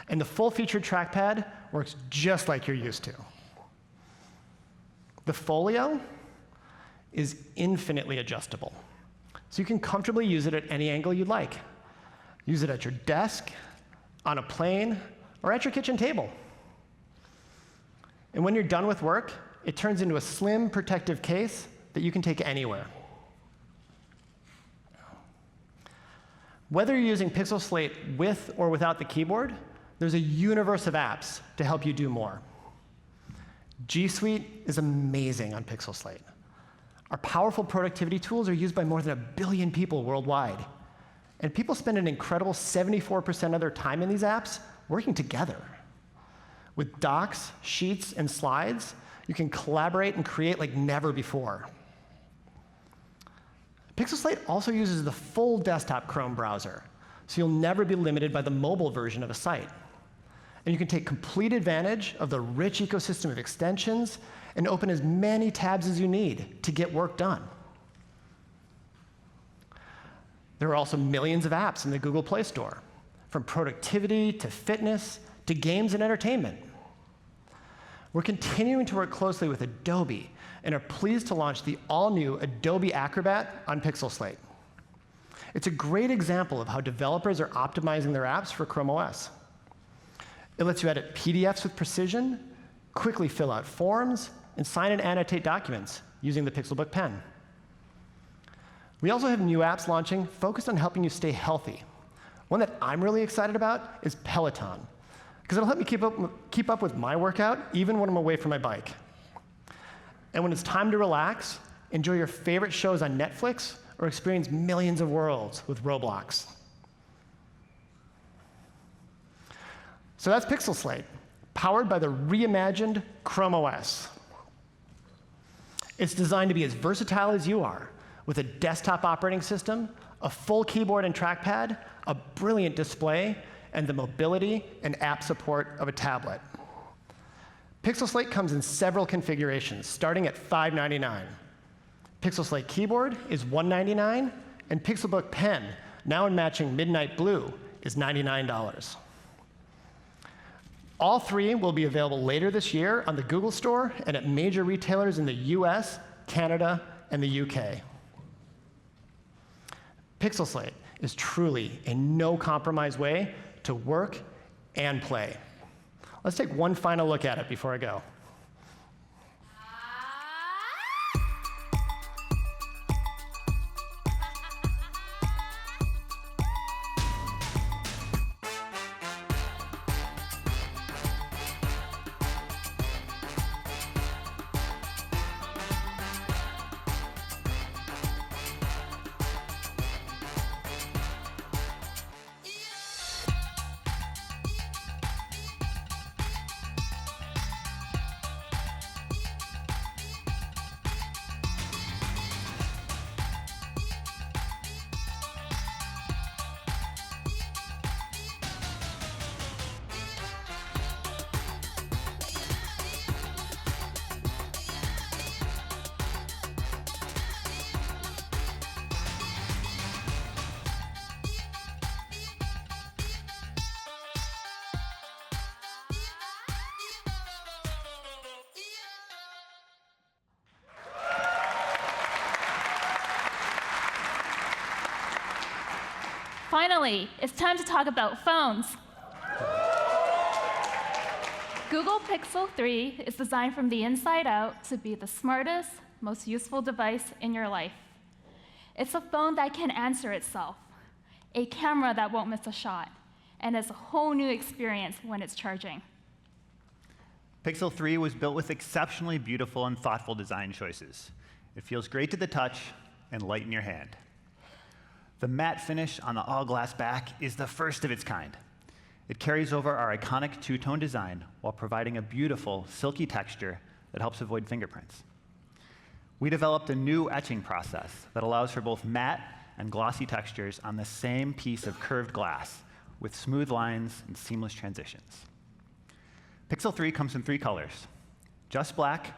And the full-featured trackpad works just like you're used to. The folio is infinitely adjustable, so you can comfortably use it at any angle you'd like. Use it at your desk, on a plane, or at your kitchen table. And when you're done with work, it turns into a slim, protective case that you can take anywhere. Whether you're using Pixel Slate with or without the keyboard, there's a universe of apps to help you do more. G Suite is amazing on Pixel Slate. Our powerful productivity tools are used by more than 1 billion people worldwide. And people spend an incredible 74% of their time in these apps working together. With docs, sheets, and slides, you can collaborate and create like never before. Pixel Slate also uses the full desktop Chrome browser, so you'll never be limited by the mobile version of a site. And you can take complete advantage of the rich ecosystem of extensions and open as many tabs as you need to get work done. There are also millions of apps in the Google Play Store, from productivity to fitness to games and entertainment. We're continuing to work closely with Adobe and are pleased to launch the all-new Adobe Acrobat on Pixel Slate. It's a great example of how developers are optimizing their apps for Chrome OS. It lets you edit PDFs with precision, quickly fill out forms, and sign and annotate documents using the Pixelbook pen. We also have new apps launching focused on helping you stay healthy. One that I'm really excited about is Peloton, because it'll help me keep up with my workout even when I'm away from my bike. And when it's time to relax, enjoy your favorite shows on Netflix or experience millions of worlds with Roblox. So that's Pixel Slate, powered by the reimagined Chrome OS. It's designed to be as versatile as you are, with a desktop operating system, a full keyboard and trackpad, a brilliant display, and the mobility and app support of a tablet. Pixel Slate comes in several configurations, starting at $599. Pixel Slate keyboard is $199, and Pixelbook pen, now in matching midnight blue, is $99. All three will be available later this year on the Google Store and at major retailers in the US, Canada, and the UK. Pixel Slate is truly a no-compromise way to work and play. Let's take one final look at it before I go. Finally, it's time to talk about phones. Google Pixel 3 is designed from the inside out to be the smartest, most useful device in your life. It's a phone that can answer itself, a camera that won't miss a shot, and it's a whole new experience when it's charging. Pixel 3 was built with exceptionally beautiful and thoughtful design choices. It feels great to the touch and light in your hand. The matte finish on the all-glass back is the first of its kind. It carries over our iconic two-tone design while providing a beautiful, silky texture that helps avoid fingerprints. We developed a new etching process that allows for both matte and glossy textures on the same piece of curved glass with smooth lines and seamless transitions. Pixel 3 comes in 3 colors: just black,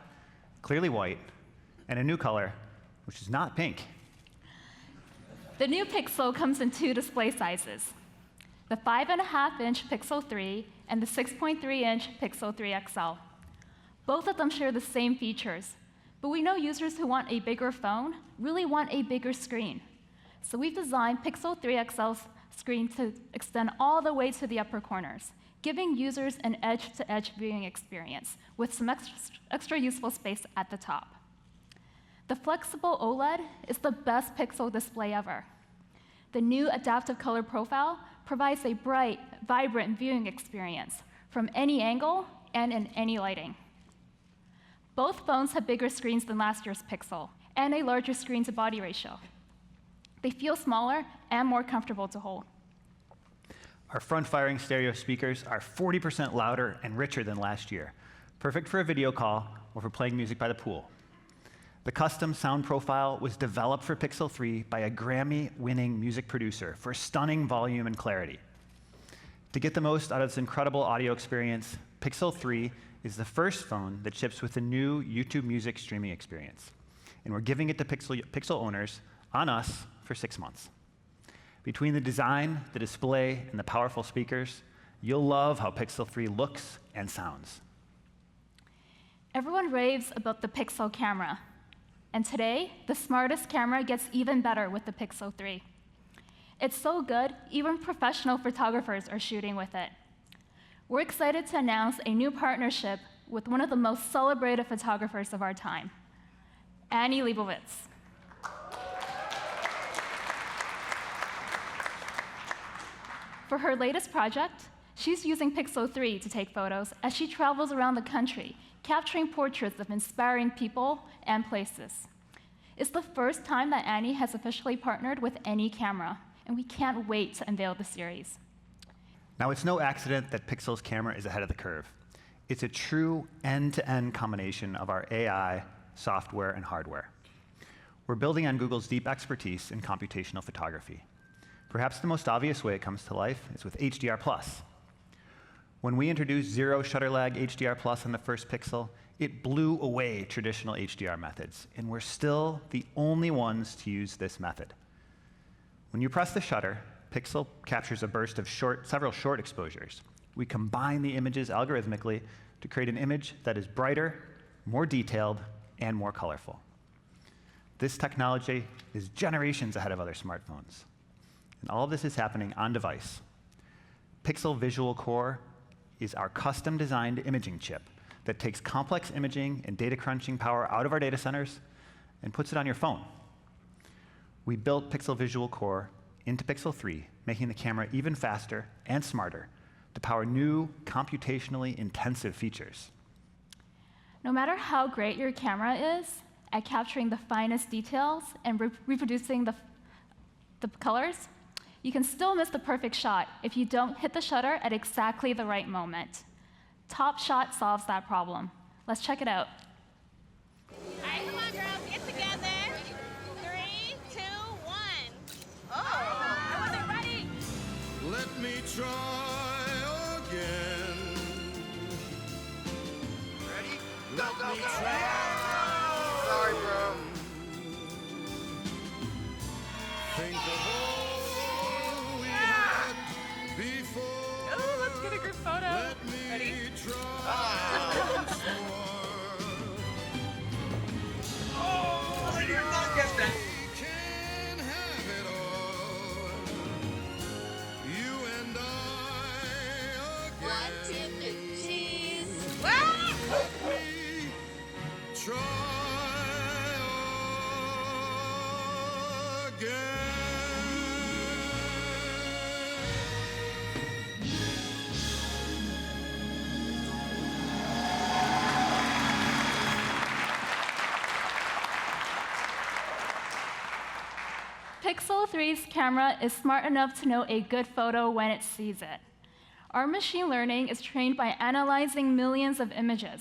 clearly white, and a new color, which is not pink. The new Pixel comes in 2 display sizes, the 5.5-inch Pixel 3 and the 6.3-inch Pixel 3 XL. Both of them share the same features, but we know users who want a bigger phone really want a bigger screen. So we've designed Pixel 3 XL's screen to extend all the way to the upper corners, giving users an edge-to-edge viewing experience with some extra useful space at the top. The flexible OLED is the best Pixel display ever. The new adaptive color profile provides a bright, vibrant viewing experience from any angle and in any lighting. Both phones have bigger screens than last year's Pixel and a larger screen-to-body ratio. They feel smaller and more comfortable to hold. Our front-firing stereo speakers are 40% louder and richer than last year, perfect for a video call or for playing music by the pool. The custom sound profile was developed for Pixel 3 by a Grammy-winning music producer for stunning volume and clarity. To get the most out of this incredible audio experience, Pixel 3 is the first phone that ships with the new YouTube Music streaming experience. And we're giving it to Pixel owners on us for 6 months. Between the design, the display, and the powerful speakers, you'll love how Pixel 3 looks and sounds. Everyone raves about the Pixel camera. And today, the smartest camera gets even better with the Pixel 3. It's so good, even professional photographers are shooting with it. We're excited to announce a new partnership with one of the most celebrated photographers of our time, Annie Leibovitz. For her latest project, she's using Pixel 3 to take photos as she travels around the country, capturing portraits of inspiring people and places. It's the first time that Annie has officially partnered with any camera, and we can't wait to unveil the series. Now, it's no accident that Pixel's camera is ahead of the curve. It's a true end-to-end combination of our AI, software, and hardware. We're building on Google's deep expertise in computational photography. Perhaps the most obvious way it comes to life is with HDR+. When we introduced zero shutter lag HDR+ on the first Pixel, it blew away traditional HDR methods, and we're still the only ones to use this method. When you press the shutter, Pixel captures a burst of several short exposures. We combine the images algorithmically to create an image that is brighter, more detailed, and more colorful. This technology is generations ahead of other smartphones. And all of this is happening on device. Pixel Visual Core is our custom-designed imaging chip that takes complex imaging and data crunching power out of our data centers and puts it on your phone. We built Pixel Visual Core into Pixel 3, making the camera even faster and smarter to power new computationally intensive features. No matter how great your camera is at capturing the finest details and reproducing the colors, you can still miss the perfect shot if you don't hit the shutter at exactly the right moment. Top Shot solves that problem. Let's check it out. All right, come on, girls, get together. 3, 2, 1. Oh, I wasn't ready. Let me try again. Ready? Go, go, go. Sorry, bro. Think of all we had before. Oh, let's get a group photo. Let me Ready? try once more. Oh, you did not get that. Can have it all. Pixel 3's camera is smart enough to know a good photo when it sees it. Our machine learning is trained by analyzing millions of images,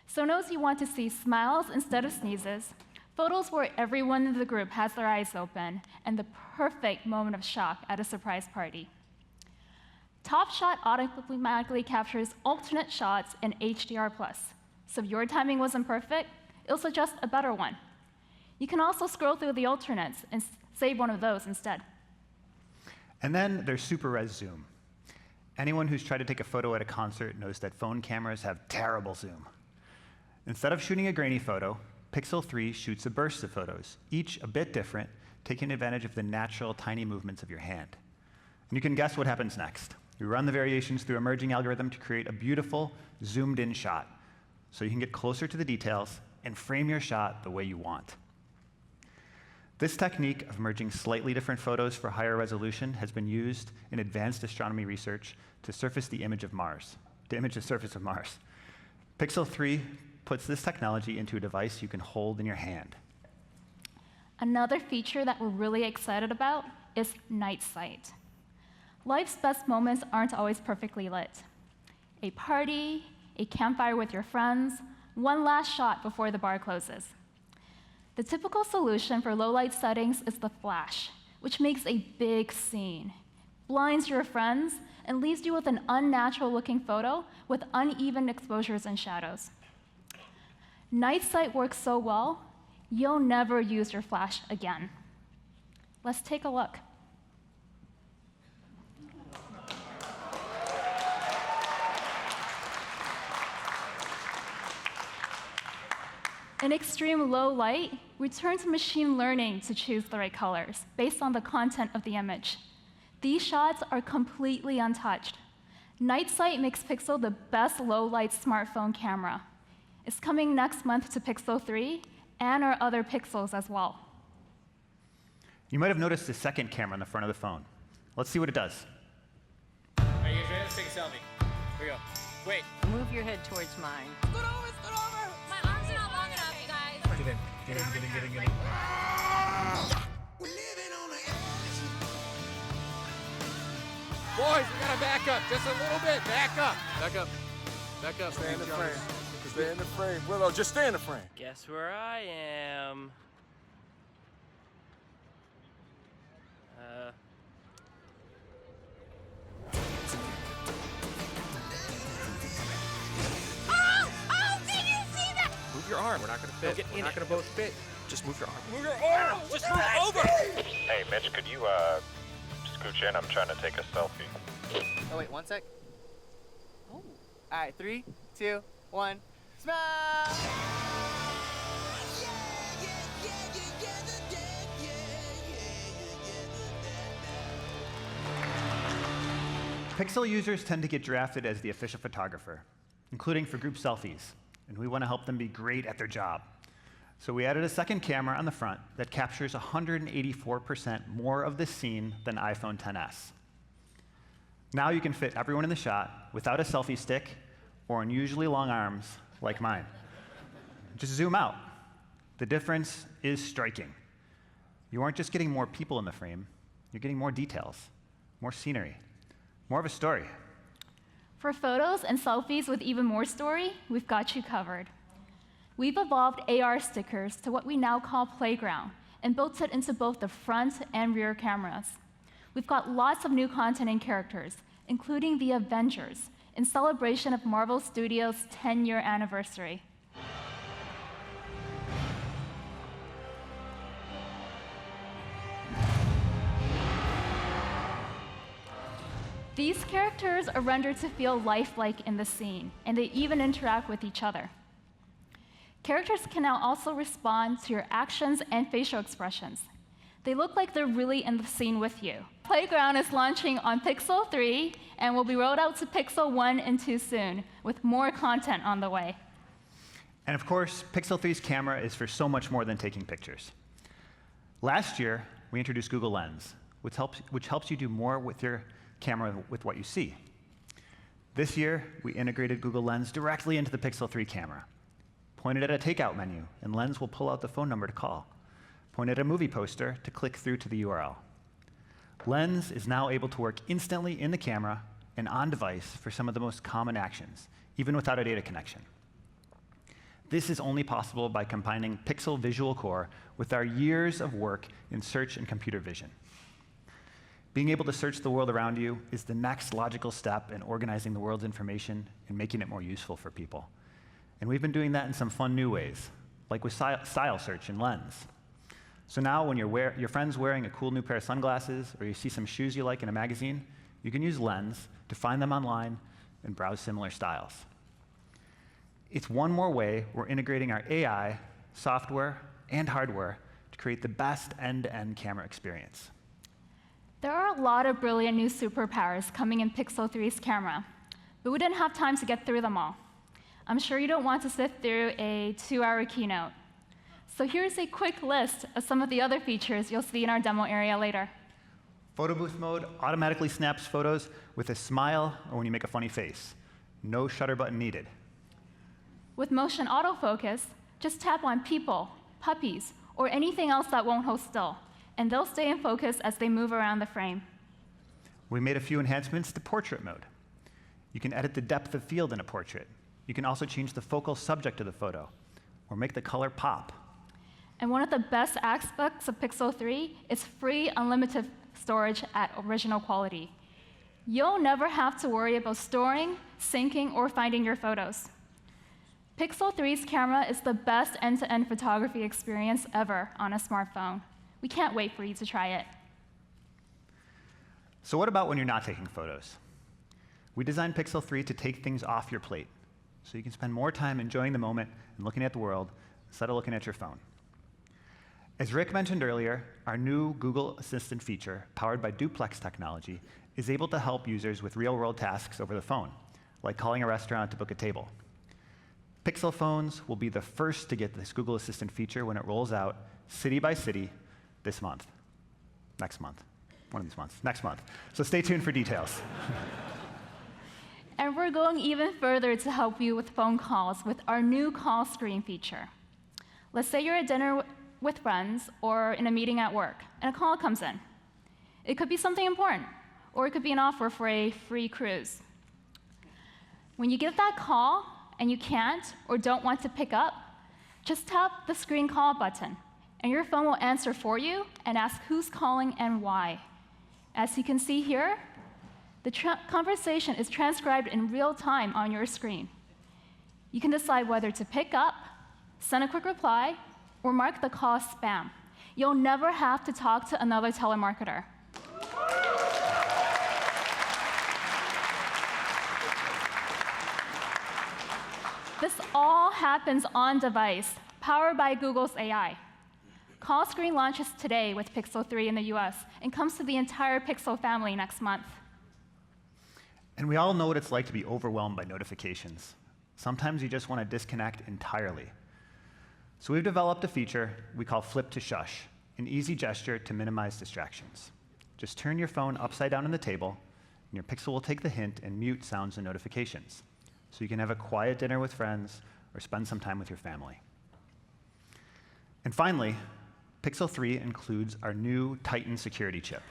so it knows you want to see smiles instead of sneezes, photos where everyone in the group has their eyes open, and the perfect moment of shock at a surprise party. Top Shot automatically captures alternate shots in HDR+, so if your timing wasn't perfect, it'll suggest a better one. You can also scroll through the alternates and save one of those instead. And then there's super res zoom. Anyone who's tried to take a photo at a concert knows that phone cameras have terrible zoom. Instead of shooting a grainy photo, Pixel 3 shoots a burst of photos, each a bit different, taking advantage of the natural tiny movements of your hand. And you can guess what happens next. We run the variations through a merging algorithm to create a beautiful, zoomed-in shot, so you can get closer to the details and frame your shot the way you want. This technique of merging slightly different photos for higher resolution has been used in advanced astronomy research to surface the image of Mars, to image the surface of Mars. Pixel 3 puts this technology into a device you can hold in your hand. Another feature that we're really excited about is night sight. Life's best moments aren't always perfectly lit. A party, a campfire with your friends, one last shot before the bar closes. The typical solution for low light settings is the flash, which makes a big scene, blinds your friends, and leaves you with an unnatural looking photo with uneven exposures and shadows. Night sight works so well, you'll never use your flash again. Let's take a look. In extreme low light, we turn to machine learning to choose the right colors based on the content of the image. These shots are completely untouched. Night sight makes Pixel the best low-light smartphone camera. It's coming next month to Pixel 3 and our other Pixels as well. You might have noticed the second camera on the front of the phone. Let's see what it does. All right, you guys ready? Let's take a selfie. Here we go. Wait. Move your head towards mine. Scoot over, scoot over. My arms are not long enough, you guys. Get in. Boys, we gotta back up just a little bit. Back up. Back up. Back up. Stay in the frame. Stay in the frame. Willow, just stay in the frame. Guess where I am? Oh, did you see that? Move your arm. We're not gonna fit. We're not gonna both fit. Just move your arm. Move your arm. Just move over. Hey, Mitch, could you scooch in? I'm trying to take a selfie. Oh, wait, one sec. Oh. All right, 3, 2, 1. Smile! Pixel users tend to get drafted as the official photographer, including for group selfies, and we want to help them be great at their job. So we added a second camera on the front that captures 184% more of the scene than iPhone XS. Now you can fit everyone in the shot without a selfie stick or unusually long arms like mine. Just zoom out. The difference is striking. You aren't just getting more people in the frame, you're getting more details, more scenery, more of a story. For photos and selfies with even more story, we've got you covered. We've evolved AR stickers to what we now call Playground and built it into both the front and rear cameras. We've got lots of new content and characters, including the Avengers, in celebration of Marvel Studios' 10-year anniversary. These characters are rendered to feel lifelike in the scene, and they even interact with each other. Characters can now also respond to your actions and facial expressions. They look like they're really in the scene with you. Playground is launching on Pixel 3 and will be rolled out to Pixel 1 and 2 soon, with more content on the way. And of course, Pixel 3's camera is for so much more than taking pictures. Last year, we introduced Google Lens, which helps you do more with your camera with what you see. This year, we integrated Google Lens directly into the Pixel 3 camera. Point it at a takeout menu, and Lens will pull out the phone number to call. point at a movie poster to click through to the URL. Lens is now able to work instantly in the camera and on device for some of the most common actions, even without a data connection. This is only possible by combining Pixel Visual Core with our years of work in search and computer vision. Being able to search the world around you is the next logical step in organizing the world's information and making it more useful for people. And we've been doing that in some fun new ways, like with style search in Lens. So now when your friend's wearing a cool new pair of sunglasses, or you see some shoes you like in a magazine, you can use Lens to find them online and browse similar styles. It's one more way we're integrating our AI, software, and hardware to create the best end-to-end camera experience. There are a lot of brilliant new superpowers coming in Pixel 3's camera, but we didn't have time to get through them all. I'm sure you don't want to sit through a 2-hour keynote. So here's a quick list of some of the other features you'll see in our demo area later. Photo booth mode automatically snaps photos with a smile or when you make a funny face. No shutter button needed. With motion autofocus, just tap on people, puppies, or anything else that won't hold still, and they'll stay in focus as they move around the frame. We made a few enhancements to portrait mode. You can edit the depth of field in a portrait. You can also change the focal subject of the photo, or make the color pop. And one of the best aspects of Pixel 3 is free, unlimited storage at original quality. You'll never have to worry about storing, syncing, or finding your photos. Pixel 3's camera is the best end-to-end photography experience ever on a smartphone. We can't wait for you to try it. So what about when you're not taking photos? We designed Pixel 3 to take things off your plate, so you can spend more time enjoying the moment and looking at the world instead of looking at your phone. As Rick mentioned earlier, our new Google Assistant feature, powered by duplex technology, is able to help users with real-world tasks over the phone, like calling a restaurant to book a table. Pixel phones will be the first to get this Google Assistant feature when it rolls out city by city this month. Next month. One of these months. Next month. So stay tuned for details. And we're going even further to help you with phone calls with our new CallScreen feature. Let's say you're at dinner with friends or in a meeting at work, and a call comes in. It could be something important, or it could be an offer for a free cruise. When you get that call and you can't or don't want to pick up, just tap the screen call button, and your phone will answer for you and ask who's calling and why. As you can see here, the conversation is transcribed in real time on your screen. You can decide whether to pick up, send a quick reply, or mark the call spam. You'll never have to talk to another telemarketer. This all happens on device, powered by Google's AI. CallScreen launches today with Pixel 3 in the US and comes to the entire Pixel family next month. And we all know what it's like to be overwhelmed by notifications. Sometimes you just want to disconnect entirely. So we've developed a feature we call Flip to Shush, an easy gesture to minimize distractions. Just turn your phone upside down on the table, and your Pixel will take the hint and mute sounds and notifications, so you can have a quiet dinner with friends or spend some time with your family. And finally, Pixel 3 includes our new Titan security chip.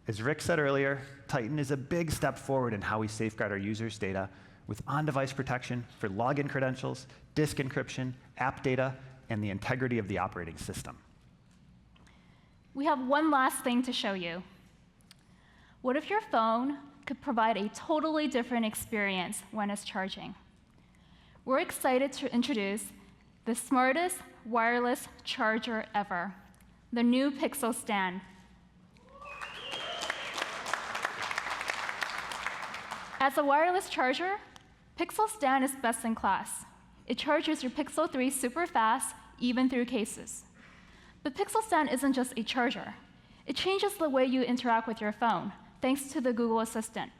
As Rick said earlier, Titan is a big step forward in how we safeguard our users' data with on-device protection for login credentials, disk encryption, app data, and the integrity of the operating system. We have one last thing to show you. What if your phone could provide a totally different experience when it's charging? We're excited to introduce the smartest wireless charger ever, the new Pixel Stand. As a wireless charger, Pixel Stand is best in class. It charges your Pixel 3 super fast, even through cases. But Pixel Stand isn't just a charger. It changes the way you interact with your phone, thanks to the Google Assistant.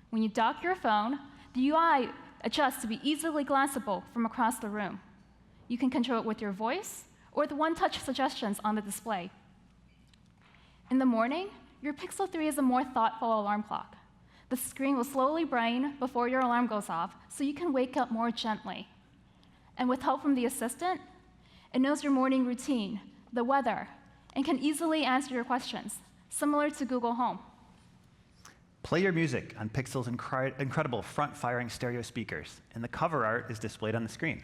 When you dock your phone, the UI adjusts to be easily glanceable from across the room. You can control it with your voice or the one-touch suggestions on the display. In the morning, your Pixel 3 is a more thoughtful alarm clock. The screen will slowly brighten before your alarm goes off, so you can wake up more gently. And with help from the assistant, it knows your morning routine, the weather, and can easily answer your questions, similar to Google Home. Play your music on Pixel's incredible front-firing stereo speakers, and the cover art is displayed on the screen.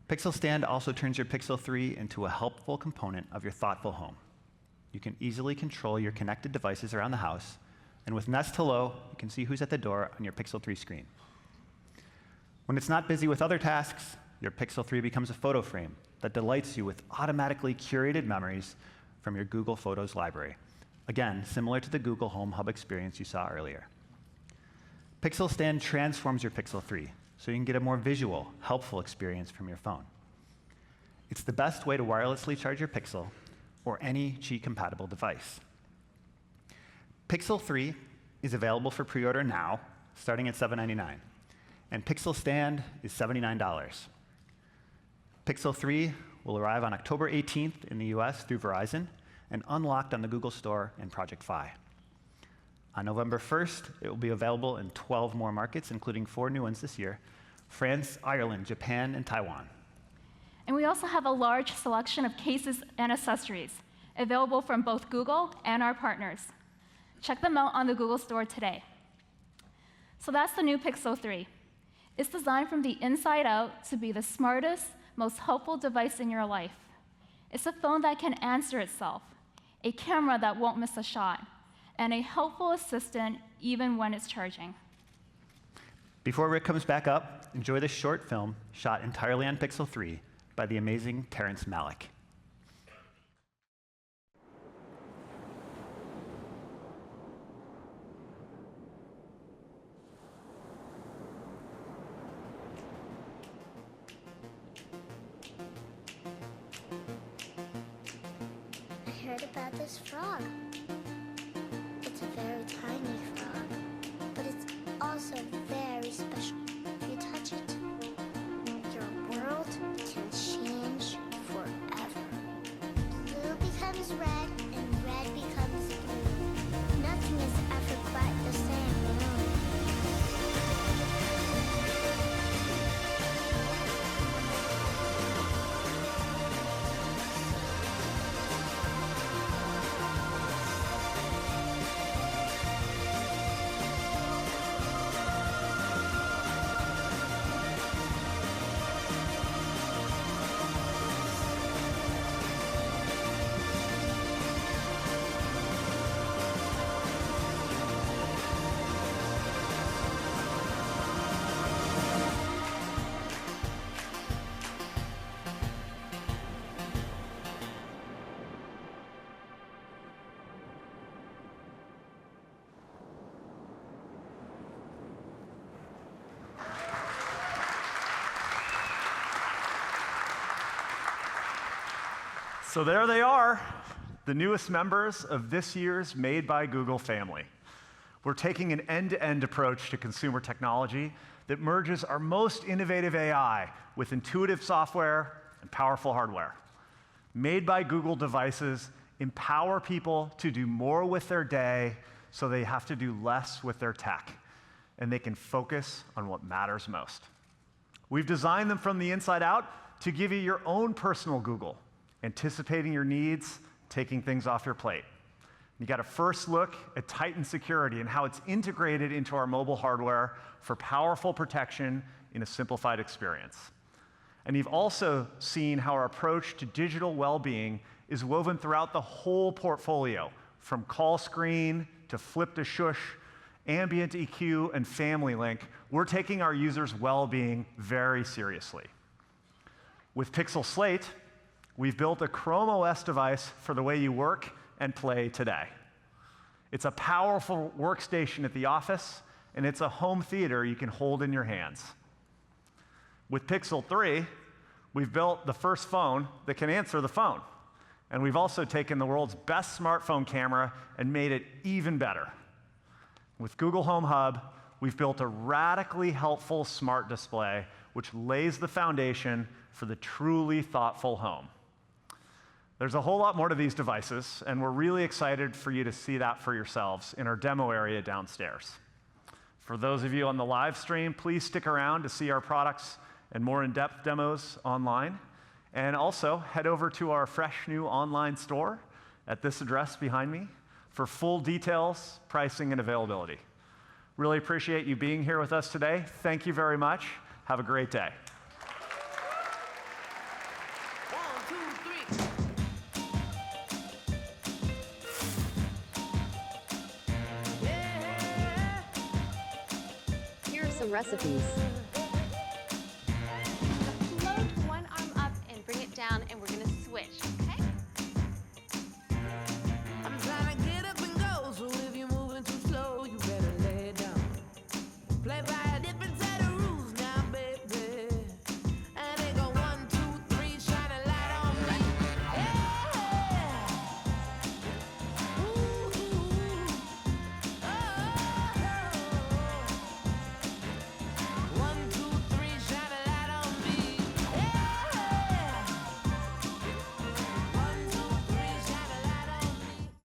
Pixel Stand also turns your Pixel 3 into a helpful component of your thoughtful home. You can easily control your connected devices around the house, and with Nest Hello, you can see who's at the door on your Pixel 3 screen. When it's not busy with other tasks, your Pixel 3 becomes a photo frame that delights you with automatically curated memories from your Google Photos library. Again, similar to the Google Home Hub experience you saw earlier. Pixel Stand transforms your Pixel 3 so you can get a more visual, helpful experience from your phone. It's the best way to wirelessly charge your Pixel or any Qi-compatible device. Pixel 3 is available for pre-order now, starting at $799, and Pixel Stand is $79. Pixel 3 will arrive on October 18th in the US through Verizon, and unlocked on the Google Store and Project Fi. On November 1st, it will be available in 12 more markets, including 4 new ones this year: France, Ireland, Japan, and Taiwan. And we also have a large selection of cases and accessories available from both Google and our partners. Check them out on the Google Store today. So that's the new Pixel 3. It's designed from the inside out to be the smartest, most helpful device in your life. It's a phone that can answer itself, a camera that won't miss a shot, and a helpful assistant even when it's charging. Before Rick comes back up, enjoy this short film shot entirely on Pixel 3 by the amazing Terrence Malick. I heard about this frog. It's a very tiny frog, but it's also very special. If you touch it, your world can change forever. Blue becomes red, and red becomes blue. Nothing is ever quite the same. So there they are, the newest members of this year's Made by Google family. We're taking an end-to-end approach to consumer technology that merges our most innovative AI with intuitive software and powerful hardware. Made by Google devices empower people to do more with their day so they have to do less with their tech, and they can focus on what matters most. We've designed them from the inside out to give you your own personal Google, anticipating your needs, taking things off your plate. You got a first look at Titan security and how it's integrated into our mobile hardware for powerful protection in a simplified experience. And you've also seen how our approach to digital well-being is woven throughout the whole portfolio, from CallScreen to Flip to Shush, Ambient EQ, and Family Link. We're taking our users' well-being very seriously. With Pixel Slate, we've built a Chrome OS device for the way you work and play today. It's a powerful workstation at the office, and it's a home theater you can hold in your hands. With Pixel 3, we've built the first phone that can answer the phone. And we've also taken the world's best smartphone camera and made it even better. With Google Home Hub, we've built a radically helpful smart display which lays the foundation for the truly thoughtful home. There's a whole lot more to these devices, and we're really excited for you to see that for yourselves in our demo area downstairs. For those of you on the live stream, please stick around to see our products and more in-depth demos online. And also, head over to our fresh new online store at this address behind me for full details, pricing, and availability. Really appreciate you being here with us today. Thank you very much. Have a great day. Here are some recipes. Float one arm up and bring it down, and we're gonna switch, okay?